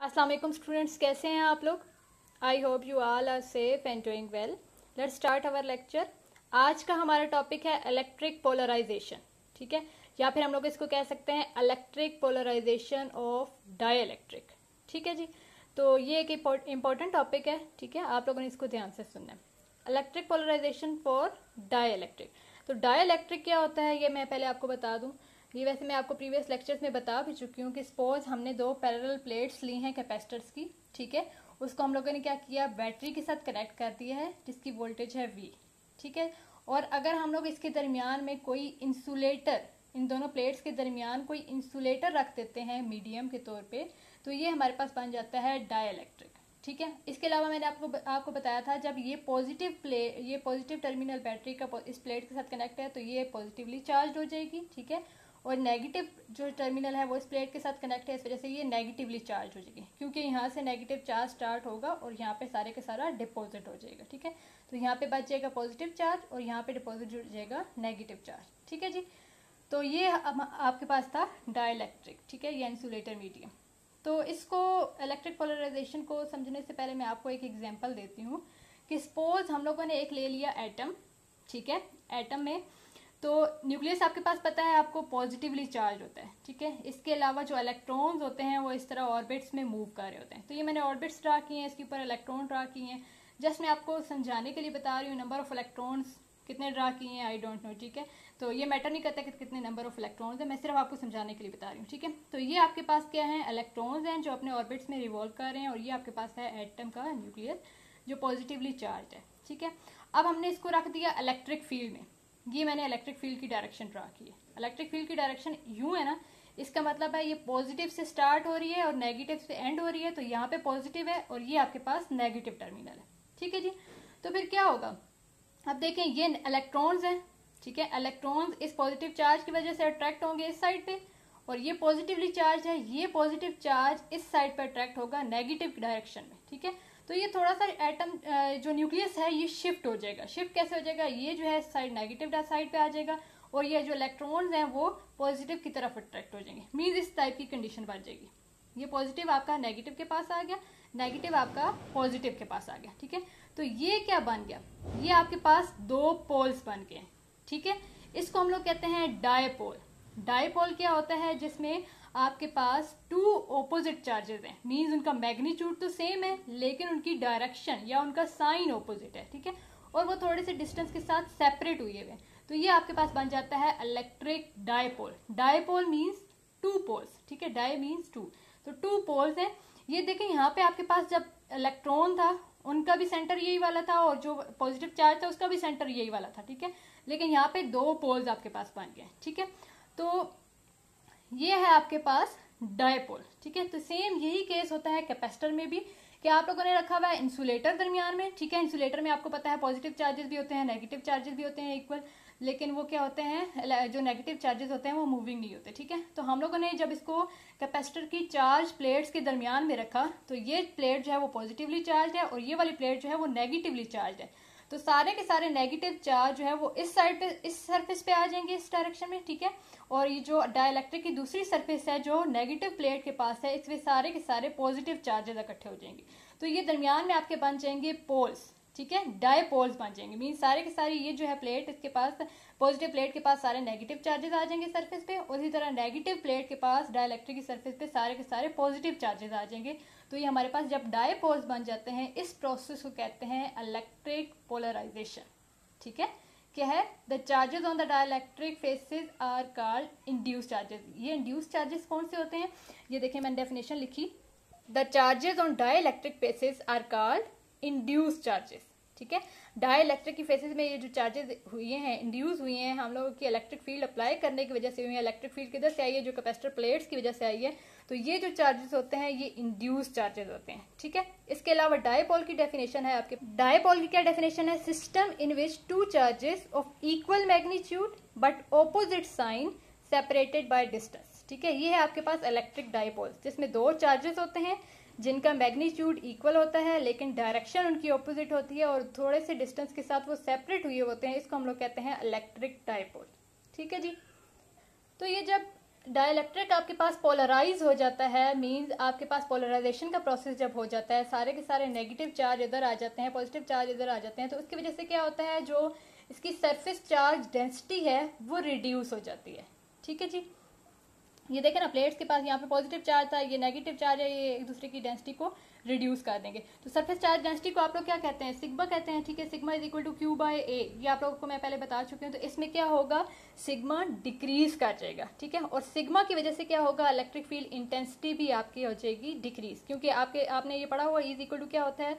अस्सलाम वालेकुम स्टूडेंट्स, कैसे हैं आप लोग। I hope you all are safe and doing well. Let's start our lecture. आज का हमारा टॉपिक है इलेक्ट्रिक पोलराइजेशन, ठीक है, या फिर हम लोग इसको कह सकते हैं इलेक्ट्रिक पोलराइजेशन ऑफ डाइइलेक्ट्रिक, ठीक है जी। तो ये एक इम्पॉर्टेंट टॉपिक है, ठीक है, आप लोगों ने इसको ध्यान से सुनना है। Electric polarisation for dielectric. तो डाइइलेक्ट्रिक क्या होता है ये मैं पहले आपको बता दूं। ये वैसे मैं आपको प्रीवियस लेक्चर्स में बता भी चुकी हूँ कि सपोज हमने दो पैरेलल प्लेट्स ली हैं कैपेसिटर्स की, ठीक है, उसको हम लोगों ने क्या किया, बैटरी के साथ कनेक्ट कर दिया है जिसकी वोल्टेज है V, ठीक है। और अगर हम लोग इसके दरमियान में कोई इंसुलेटर, इन दोनों प्लेट्स के दरमियान कोई इंसुलेटर रख देते हैं मीडियम के तौर पे, तो ये हमारे पास बन जाता है डाइइलेक्ट्रिक, ठीक है। इसके अलावा मैंने आपको बताया था जब ये पॉजिटिव टर्मिनल बैटरी का इस प्लेट के साथ कनेक्ट है तो ये पॉजिटिवली चार्ज हो जाएगी, ठीक है, और नेगेटिव जो टर्मिनल है वो इस प्लेट के साथ कनेक्ट है, इस वजह से ये नेगेटिवली चार्ज हो जाएगी, क्योंकि यहाँ से नेगेटिव चार्ज स्टार्ट होगा और यहाँ पे सारे का सारा डिपॉजिट हो जाएगा, ठीक है। तो यहाँ पे बच जाएगा पॉजिटिव चार्ज और यहाँ पे डिपॉजिट हो जाएगा नेगेटिव चार्ज, ठीक है जी। तो ये आपके पास था डाइइलेक्ट्रिक, ठीक है, या इंसुलेटर मीडियम। तो इसको इलेक्ट्रिक पोलराइजेशन को समझने से पहले मैं आपको एक एग्जांपल देती हूँ कि सपोज हम लोगों ने एक ले लिया एटम, ठीक है। एटम में तो न्यूक्लियस आपके पास पता है आपको पॉजिटिवली चार्ज होता है, ठीक है। इसके अलावा जो इलेक्ट्रॉन्स होते हैं वो इस तरह ऑर्बिट्स में मूव कर रहे होते हैं। तो ये मैंने ऑर्बिट्स ड्रा किए हैं, इसके ऊपर इलेक्ट्रॉन ड्रा किए हैं। जस्ट मैं आपको समझाने के लिए बता रही हूँ, नंबर ऑफ इलेक्ट्रॉन्स कितने ड्रा किए हैं आई डोंट नो, ठीक है। तो ये मैटर नहीं करता कि कितने नंबर ऑफ इलेक्ट्रॉन्स है, मैं सिर्फ आपको समझाने के लिए बता रही हूँ, ठीक है। तो ये आपके पास क्या है, इलेक्ट्रॉन्स हैं जो अपने ऑर्बिट्स में रिवॉल्व कर रहे हैं, और ये आपके पास है एटम का न्यूक्लियस जो पॉजिटिवली चार्ज है, ठीक है। अब हमने इसको रख दिया इलेक्ट्रिक फील्ड में। ये मैंने इलेक्ट्रिक फील्ड की डायरेक्शन ड्रा की है। इलेक्ट्रिक फील्ड की डायरेक्शन यूं है ना, इसका मतलब है ये पॉजिटिव से स्टार्ट हो रही है और नेगेटिव से एंड हो रही है। तो यहाँ पे पॉजिटिव है और ये आपके पास नेगेटिव टर्मिनल है, ठीक है जी। तो फिर क्या होगा, अब देखें ये इलेक्ट्रॉन्स हैं, ठीक है। इलेक्ट्रॉन्स इस पॉजिटिव चार्ज की वजह से अट्रैक्ट होंगे इस साइड पे, और ये पॉजिटिवली चार्ज है, ये पॉजिटिव चार्ज इस साइड पे अट्रैक्ट होगा नेगेटिव डायरेक्शन में, ठीक है। तो ये थोड़ा सा एटम जो न्यूक्लियस है ये शिफ्ट हो जाएगा। शिफ्ट कैसे हो जाएगा, ये जो है साइड नेगेटिव साइड पे आ जाएगा और ये जो इलेक्ट्रॉन्स हैं वो पॉजिटिव की तरफ अट्रैक्ट हो जाएंगे। मीन्स इस टाइप की कंडीशन बन जाएगी, ये पॉजिटिव आपका नेगेटिव के पास आ गया, नेगेटिव आपका पॉजिटिव के पास आ गया, ठीक है। तो ये क्या बन गया, ये आपके पास दो पोल्स बन गए, ठीक है। इसको हम लोग कहते हैं डायपोल। डायपोल क्या होता है, जिसमें आपके पास टू ऑपोजिट चार्जेस हैं, मींस उनका मैग्नीट्यूड तो सेम है लेकिन उनकी डायरेक्शन या उनका साइन ऑपोजिट है, ठीक है, और वो थोड़े से डिस्टेंस के साथ सेपरेट हुए हुए। तो ये आपके पास बन जाता है electric dipole. Dipole means two poles, ठीक है, डाई मींस टू, तो टू पोल्स है। ये देखें यहाँ पे आपके पास जब इलेक्ट्रॉन था उनका भी सेंटर यही वाला था और जो पॉजिटिव चार्ज था उसका भी सेंटर यही वाला था, ठीक है, लेकिन यहाँ पे दो पोल्स आपके पास बन गए, ठीक है। तो ये है आपके पास डायपोल, ठीक है। तो सेम यही केस होता है कैपेसिटर में भी, कि आप लोगों ने रखा हुआ है इंसुलेटर दरमियान में, ठीक है। इंसुलेटर में आपको पता है पॉजिटिव चार्जेस भी होते हैं, नेगेटिव चार्जेस भी होते हैं इक्वल, लेकिन वो क्या होते हैं, जो नेगेटिव चार्जेस होते हैं वो मूविंग नहीं होते, ठीक है। तो हम लोगों ने जब इसको कैपेसिटर की चार्ज प्लेट्स के दरमियान में रखा तो ये प्लेट जो है वो पॉजिटिवली चार्ज है और ये वाली प्लेट जो है वो नेगेटिवली चार्ज है। तो सारे के सारे नेगेटिव चार्ज जो है वो इस साइड पे, इस सरफेस पे आ जाएंगे इस डायरेक्शन में, ठीक है। और ये जो डाइइलेक्ट्रिक की दूसरी सरफेस है जो नेगेटिव प्लेट के पास है, इसमें सारे के सारे पॉजिटिव चार्जेस इकट्ठे हो जाएंगे। तो ये दरमियान में आपके बन जाएंगे पोल्स, ठीक है, डायपोल्स बन जाएंगे। मीन सारे के सारे ये जो है प्लेट, इसके पास पॉजिटिव प्लेट के पास सारे नेगेटिव चार्जेस आ जाएंगे सरफेस पे, और इसी तरह नेगेटिव प्लेट के पास डाइइलेक्ट्रिक की सरफेस पे सारे के सारे पॉजिटिव चार्जेस आ जाएंगे। तो ये हमारे पास जब डायपोल्स बन जाते हैं इस प्रोसेस को कहते हैं इलेक्ट्रिक पोलराइजेशन, ठीक है। क्या है, the charges on the dielectric faces are called induce charges. ये इंड्यूस चार्जेस कौन से होते हैं, ये देखिए मैंने डेफिनेशन लिखी, the charges on dielectric faces are called induce charges, ठीक है। डाइइलेक्ट्रिक की फेसेस में ये जो चार्जेस हुए हैं, इंड्यूस हुए हैं, हम लोगों की इलेक्ट्रिक फील्ड अप्लाई करने की वजह से हुई है। इलेक्ट्रिक फील्ड किधर से आई है, जो कैपेसिटर प्लेट्स की वजह से आई है। तो ये जो चार्जेस होते हैं ये इंड्यूस चार्जेस होते हैं, ठीक है। इसके अलावा डायपोल की डेफिनेशन है आपके, डायपोल की क्या डेफिनेशन है, system in which two charges of equal magnitude but opposite sign separated by distance, ठीक है। ये है आपके पास इलेक्ट्रिक डायपोल, जिसमें दो चार्जेस होते हैं जिनका मैग्नीट्यूड इक्वल होता है लेकिन डायरेक्शन उनकी ऑपोजिट होती है और थोड़े से डिस्टेंस के साथ वो सेपरेट हुए होते हैं। इसको हम लोग कहते हैं इलेक्ट्रिक डायपोल, ठीक है जी। तो ये जब डाइलेक्ट्रिक आपके पास पोलराइज हो जाता है, मींस आपके पास पोलराइजेशन का प्रोसेस जब हो जाता है, सारे के सारे नेगेटिव चार्ज इधर आ जाते हैं, पॉजिटिव चार्ज इधर आ जाते हैं, तो उसकी वजह से क्या होता है, जो इसकी सरफेस चार्ज डेंसिटी है वो रिड्यूस हो जाती है। ठीक है जी, ये देखें ना, प्लेट्स के पास यहाँ पे पॉजिटिव चार्ज था, ये नेगेटिव चार्ज है, ये एक दूसरे की डेंसिटी को रिड्यूस कर देंगे। तो सरफेस चार्ज डेंसिटी को आप लोग क्या कहते हैं, सिग्मा कहते हैं। ठीक है, sigma is equal to Q by A, ये आप लोगों को मैं पहले बता चुकी हूँ। तो इसमें क्या होगा, सिग्मा डिक्रीज कर जाएगा। ठीक है, और सिग्मा की वजह से क्या होगा, इलेक्ट्रिक फील्ड इंटेंसिटी भी आपकी हो जाएगी डिक्रीज, क्योंकि आपने ये पढ़ा हुआ इज इक्वल टू क्या होता है,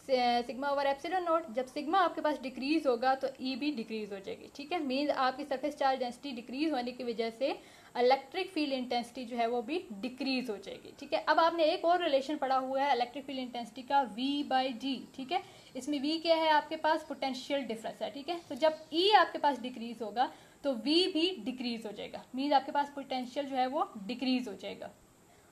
सिग्मा ओवर एप्सिलॉन नॉट। जब सिग्मा आपके पास डिक्रीज होगा तो ई भी डिक्रीज हो जाएगी। ठीक है, मीन्स आपकी सरफेस चार्ज डेंसिटी डिक्रीज होने की वजह से इलेक्ट्रिक फील्ड इंटेंसिटी जो है वो भी डिक्रीज हो जाएगी। ठीक है, अब आपने एक और रिलेशन पढ़ा हुआ है इलेक्ट्रिक फील्ड इंटेंसिटी का, V बाई डी। ठीक है, इसमें V क्या है, आपके पास पोटेंशियल डिफरेंस है। ठीक है, तो जब E आपके पास डिक्रीज होगा तो V भी डिक्रीज हो जाएगा, मीन्स आपके पास पोटेंशियल जो है वो डिक्रीज हो जाएगा।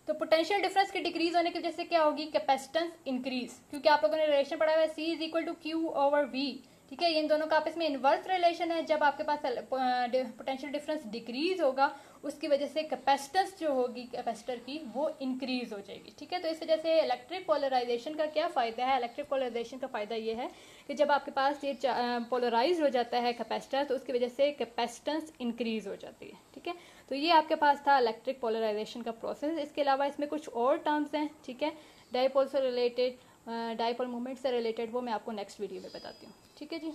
तो पोटेंशियल डिफरेंस के डिक्रीज होने की वजह से क्या होगी, कैपेसिटेंस इंक्रीज, क्योंकि आप लोगों ने रिलेशन पढ़ा हुआ है C is equal to Q over V. ठीक है, इन दोनों का आपस में इन्वर्स रिलेशन है। जब आपके पास पोटेंशियल डिफरेंस डिक्रीज होगा उसकी वजह से कैपेसिटेंस जो होगी कैपेसिटर की वो इंक्रीज हो जाएगी। ठीक है, तो इस वजह से इलेक्ट्रिक पोलराइजेशन का क्या फ़ायदा है, इलेक्ट्रिक पोलराइजेशन का फ़ायदा ये है कि जब आपके पास ये पोलराइज हो जाता है कैपेसिटर तो उसकी वजह से कैपेसिटेंस इंक्रीज हो जाती है। ठीक है, तो ये आपके पास था इलेक्ट्रिक पोलराइजेशन का प्रोसेस। इसके अलावा इसमें कुछ और टर्म्स हैं। ठीक है, डाइपोल से रिलेटेड, डाइपोल मूवमेंट से रिलेटेड, वो मैं आपको नेक्स्ट वीडियो में बताती हूँ। ठीक है जी।